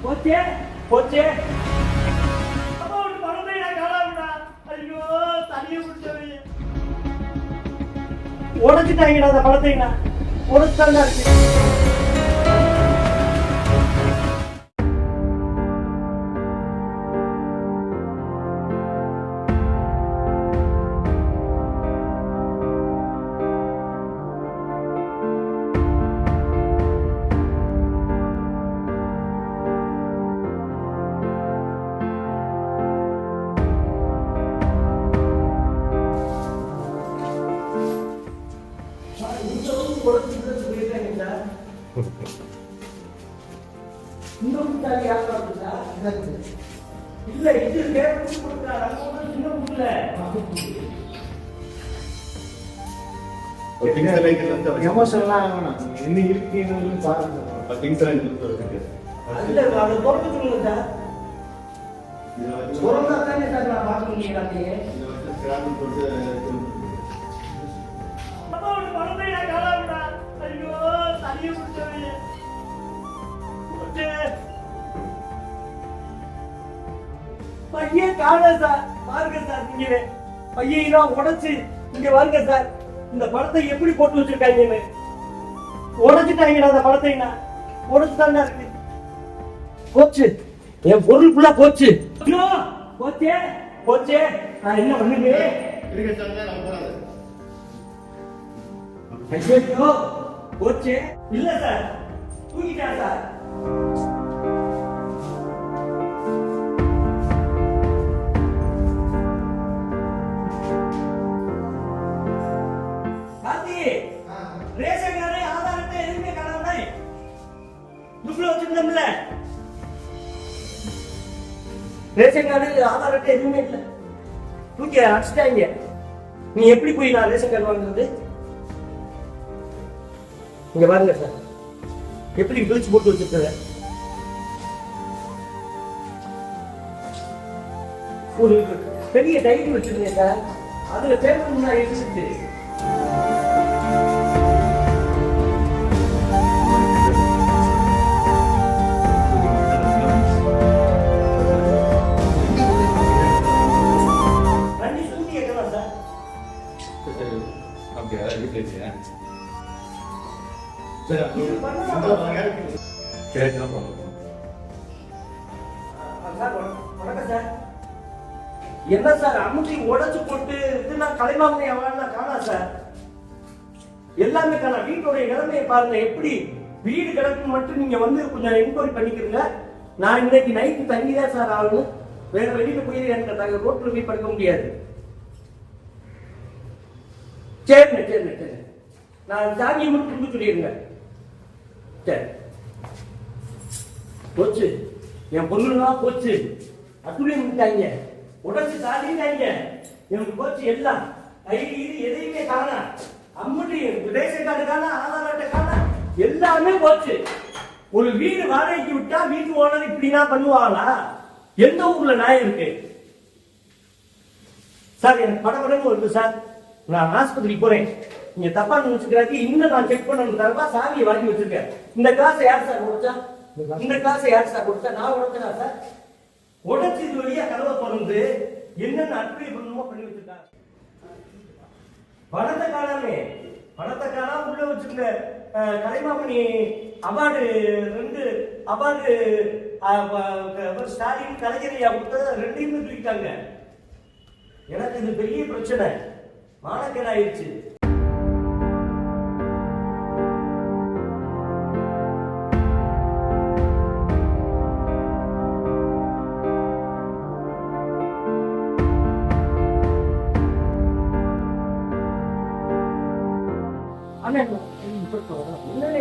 போச்சே போச்சே பணத்தை நான் காணாமடா. ஐயோ தனியை பிடிச்சவங்க உடைச்சிட்டாங்கடா. அந்த பணத்தை நான் உடைச்சுதான் இருக்கு. இல்ல இது எமோஷன்லாம் என்ன இருக்கீங்கன்னு பாருங்க. பையன் காண சார். பாருங்க சார், நீங்க பையன் உடைச்சு இங்க பாருங்க சார். இந்த படத்தை எப்படி போட்டு வச்சிருக்காங்கன்னு உடைச்சுட்டாங்கடா. அந்த படத்தை நான் உடைச்சுதான் இருக்கு. போச்சு என் பொருள் ஃபுல்லா போச்சு. போச்சே போச்சே. நான் என்ன பண்ணுவேன்? ஐயோ போச்சே. இல்ல சார், தூக்கிட்டா சார். ரேஷன் கார்டு, ஆதார் அட்டை எதுவுமே காணாம துப்புல வச்சிருந்தோம்ல. ரேஷன் கார்டு, ஆதார் அட்டை எதுவுமே இல்லை. தூக்கி அடிச்சிட்டாங்க. நீ எப்படி போய் நான் ரேஷன் கார்டு வாங்குறது? இங்க பாருங்க சார், எப்படி கிழிச்சு போட்டு வச்சிருக்க. ஒரு பெரிய டைரி வச்சிருந்தேன் சார். அதுல பேப்பர் முன்னாடி எடுத்துட்டு என்ன சார் அமுத்தி உடைச்சு போட்டு கலைமாமணி அவன் காணா சார். எல்லாமே காணா. வீட்டோட நிலைமையை பாருங்க எப்படி. வீடு கிடக்கு மட்டும் நீங்க வந்து கொஞ்சம் என்கொயரி பண்ணிக்கிறீங்க. நான் இன்னைக்கு நைட்டு தங்கிதான் சார் ஆகணும். வேற வெளியில போய் எனக்கு ரோட்ல போய் படுக்க முடியாது. சரிண்ணே சரிண்ணே சரி. நான் சாமியை மட்டும் கொண்டு சொல்லிடுங்க. சரி போச்சு என் பொண்ணுலாம் போச்சு. அத்துலையும் விட்டாங்க, உடச்சு தாண்டிட்டாங்க. எனக்கு போச்சு எல்லாம். ஐடி எதையுமே காணா. அம்மட்டி ரேஷன் கார்டு காணா, ஆதார் அட்டை காணா, எல்லாமே போச்சு. ஒரு வீடு வாடகைக்கு விட்டா வீட்டு ஓனர் இப்படின்னா பண்ணுவாங்களா? எந்த ஊர்ல நாய் இருக்கு சார்? எனக்கு படப்படன்னு வருது சார். நான் ஆஸ்பத்திரிக்கு போறேன். நீங்க தப்பா நினைச்சுக்கிறாங்க. இன்னும் நான் செக் பண்ணணும் தரப்பா சாவியை வாங்கி வச்சிருக்கேன். இந்த கிளாஸ் யார் சார் கொடுத்தா? இந்த கிளாஸ் யார் சார் கொடுத்தா? நான் உடைச்சா சார்? உடைச்சு இது வழியா கதவை திறந்து என்னென்ன அட்வை பண்ணணுமோ பண்ணி வச்சிருக்காங்க. பணத்தை காணாமே. பணத்தை காணாம உள்ள வச்சிருந்த கலைமாமணி அவார்டு 2 அவார்டு ஸ்டாலின் கலைஞரையா கொடுத்தத 2யுமே தூக்கிட்டாங்க. எனக்கு இது பெரிய பிரச்சனை. மானக்கேடு ஆயிடுச்சு.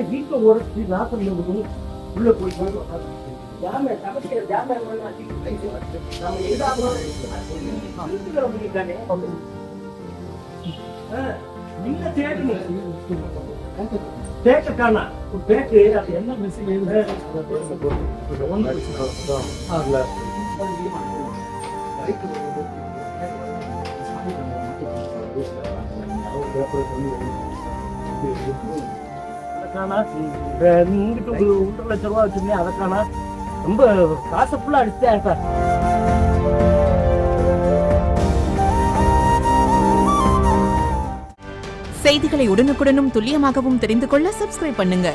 வீட்டுல உடச்சு நாற்பது உள்ள போய் பேக்கானா பேக்கு அது என்ன மெசேஜ் அதற்கான 1,00,000 ரூபா வச்சிருந்தேன். அதற்கான ரொம்ப காசு ஃபுல்லா அடிச்சுட்டேன் சார். செய்திகளை உடனுக்குடனும் துல்லியமாகவும் தெரிந்து கொள்ள சப்ஸ்கிரைப் பண்ணுங்க.